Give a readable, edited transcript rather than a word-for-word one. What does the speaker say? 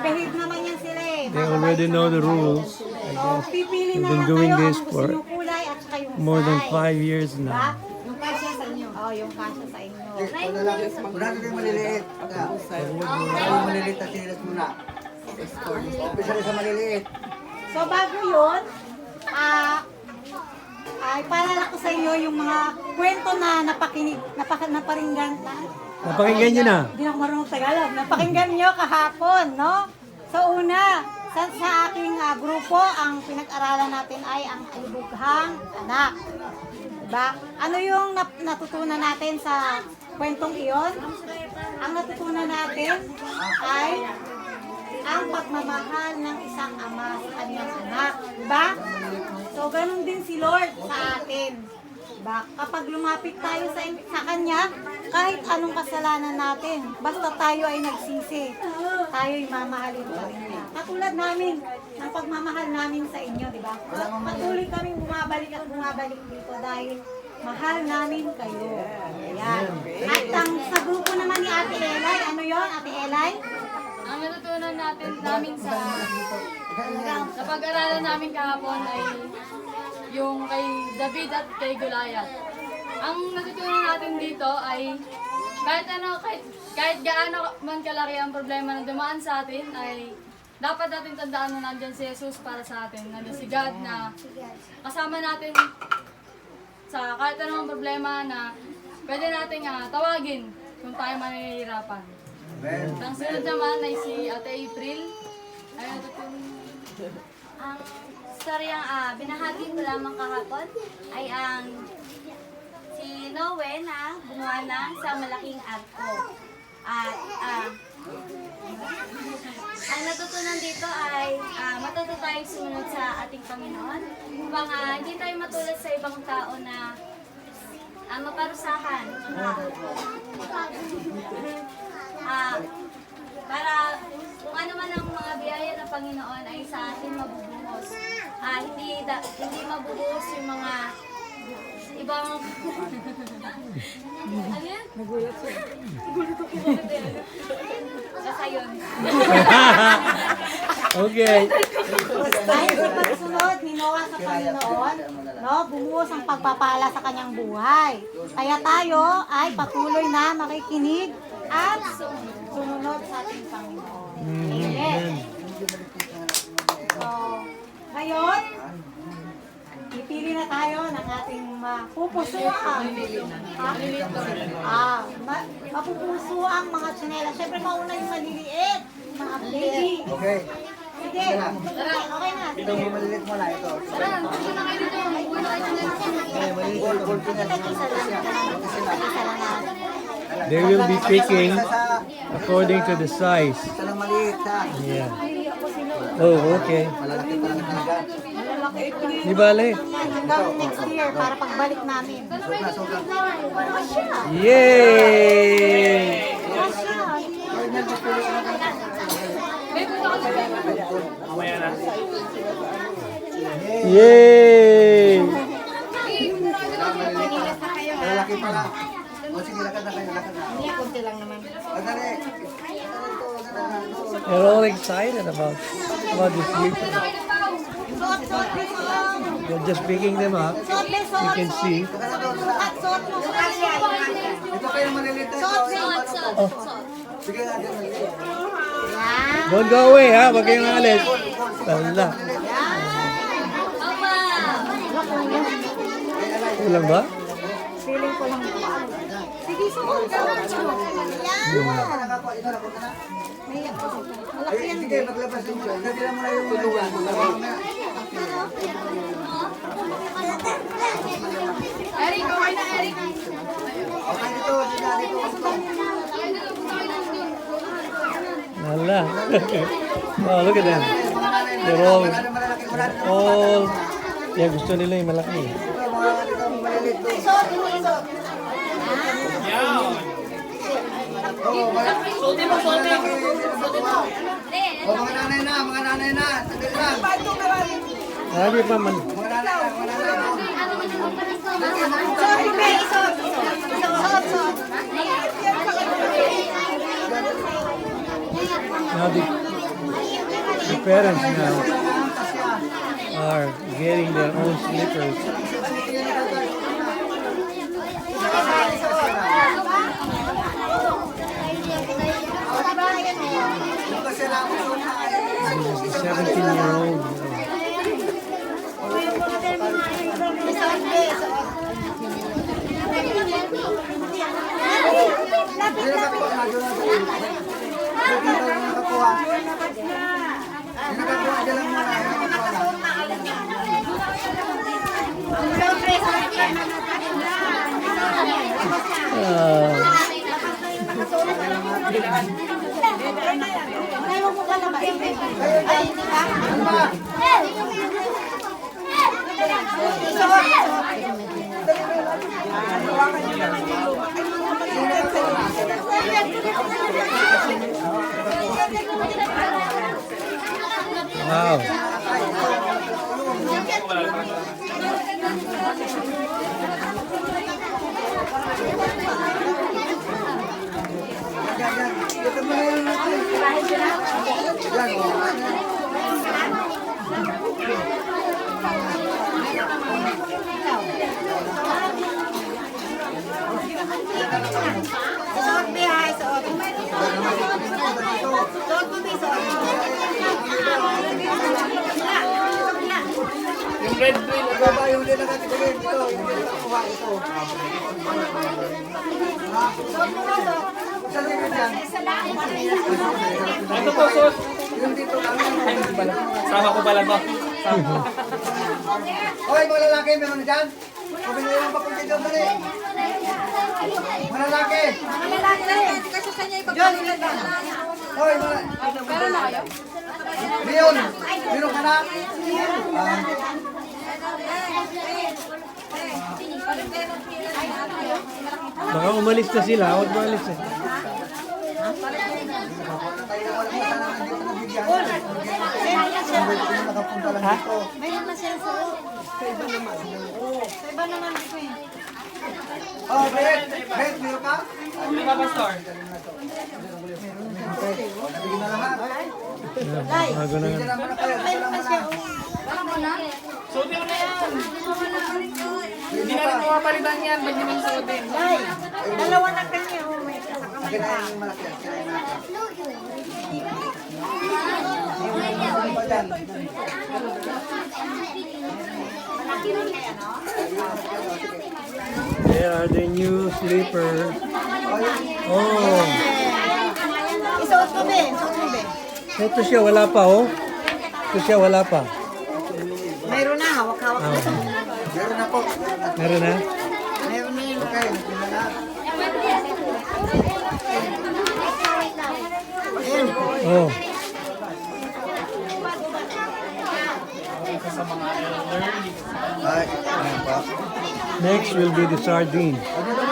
behave naman yan sila eh. They already know the rules. I So, guess. pipili We've na been lang doing kayo this ang gusto for nyo kulay at saka yung more than size. 5 years Diba? now. Yung kasya sa inyo. Oo, yung kasya sa inyo. Muna natin yung maliliit. Yung maliliit na sinilas muna. Umpisa rin sa maliliit. So, bago yun, ay paalala ko sa inyo yung mga kwento na naparinggan. Napakinggan nyo na. Hindi ako marunong Tagalog. Napakinggan nyo kahapon, no? So, una, sa aking grupo, ang pinag-aralan natin ay ang alibughang anak. Diba? Ano yung natutunan natin sa kwentong iyon? Ang natutunan natin ay ang pagmamahal ng isang ama sa kanyang anak. Diba? So, ganun din si Lord sa atin. Diba? Kapag lumapit tayo sa Kanya, kahit anong kasalanan natin, basta tayo ay nagsisi, tayo'y mamahalin pa rin niya. Katulad namin, ng pagmamahal namin sa inyo, di ba? Patuloy kaming bumabalik at bumabalik dito dahil mahal namin kayo. Ayan. At sa grupo naman ni Ate Elay, ano yon Ate Elay? Ang natutunan namin sa pag-aralan namin kahapon ay yung kay David at kay Goliath. Ang natutunan natin dito ay kahit gaano man kalaki ang problema na dumaan sa atin ay dapat natin tandaan na nandyan si Jesus para sa atin. Nandyan si God na kasama natin sa kahit anong problema na pwede nating tawagin kung tayo manihirapan. Ang sunod naman ay si Ate April. Ay natutunan. Ang storyang binahagi ko lamang kahapon ay ang si Noe na gumawa ng sa malaking arko. At ang natutunan dito ay matuto tayong sumunod sa ating Panginoon upang hindi tayo matulad sa ibang tao na maparusahan. Para kung ano man ang mga biyaya ng Panginoon ay sa atin mabubuhos. Hindi mabubuhos yung mga ibang ano yan? Nagulat siya. Basta yun. Okay. Dahil sa pagsunod ni Noah sa Panginoon, no, bumuhos ang pagpapala sa kanyang buhay. Kaya tayo ay patuloy na makikinig at sumunod sa ating Panginoon. Amen. So, ngayon, ipili na tayo ng ating mapupusuang mapupusuang mga tsinela. Siyempre, mauna yung maliliit, mga baby. Okay. Sige, okay na. Ito yung maliliit mo na ito. Isa lang na. They will be picking according to the size. Isa lang maliit ha. Yeah. Oh, okay. Malalaki pa lang talaga. Di bale. Hanggang next year para pagbalik namin. Sobra. Masya! Yay! Masya! Yay! Malalaki pa lang. O sige, lakad na kayo. Lakad na. Hindi, konti lang naman. Madali. They're all excited about this future. Suot, suot, suot. They're just picking them up. Suot, You suot. can see. Suot, suot mo. Ito kayo maliliit na ito. Oh, Sige natin maliliit. Yan. don't go away, ha? Wag kayong alis. Tala. Ulang ba? Feeling ko lang. Sige, suot. Yan. May malaki yan. Sige, maglabas din siya. Nabila mo na yung tulungan. Eric, okay na Eric. Okay, dito. Sige, dito. Wala. Oh, look at them. They're all, yeah, gusto nila yung malaki. Ito, mga dito, maliliit to. Suot, suot. Oo, malaki. O, mga nanay na, mga nanay na. Sandali lang. Sabi pa man. Mga nanay na, mga nanay na. Suot, Ibe. Suot, suot. Suot, suot. Sabi, parents now are getting their own slippers. This is the 17-year-old. Wow. Suot bihay, suot. Suot mo, suot. Yung red green, baba yung din nakatigilin. Ito, yung din nakakuha. Ito. Suot mo, suot. Saan yung yan? Ito po, sus. Yung dito lang. Sama ko pala to. Hoy, mga lalaki, meron na dyan? Pabili lang pa kung dito dali. Mga lalaki. John, ilan ba? Hoy, mga... Leon, meron ka na? Baka umalis na sila. Huwag umalis eh. Nakapunta lang dito. Mayroon na siya suot. Sa iba naman. Sa iba naman dito eh. Oh, Bet, meron ka? Di ba, Pastor? Nabigyan na lahat. Bago na Hindi nga. naman na kayo. Gusto Mayroon lang na mo siya. na. Suotin mo na yan. Hindi na rin mapapalitan yan. Ba't naman suotin? Ay, dalawa na kanya. Oh, may kasakamay Akin na pa. yung malaki. Kinain natin. Ano ba dyan? There are the new slippers. Oh. Isuot mo, be. Isuot mo, be. Ito siya, wala pa oh. Ito siya, wala pa. Mayroon na. Hawak-hawak na. Meron na po. Meron na? Mayroon na yun. Okay, nabigyan na lahat. Oh. Ay, ayan po. Next will be the sardine. Dito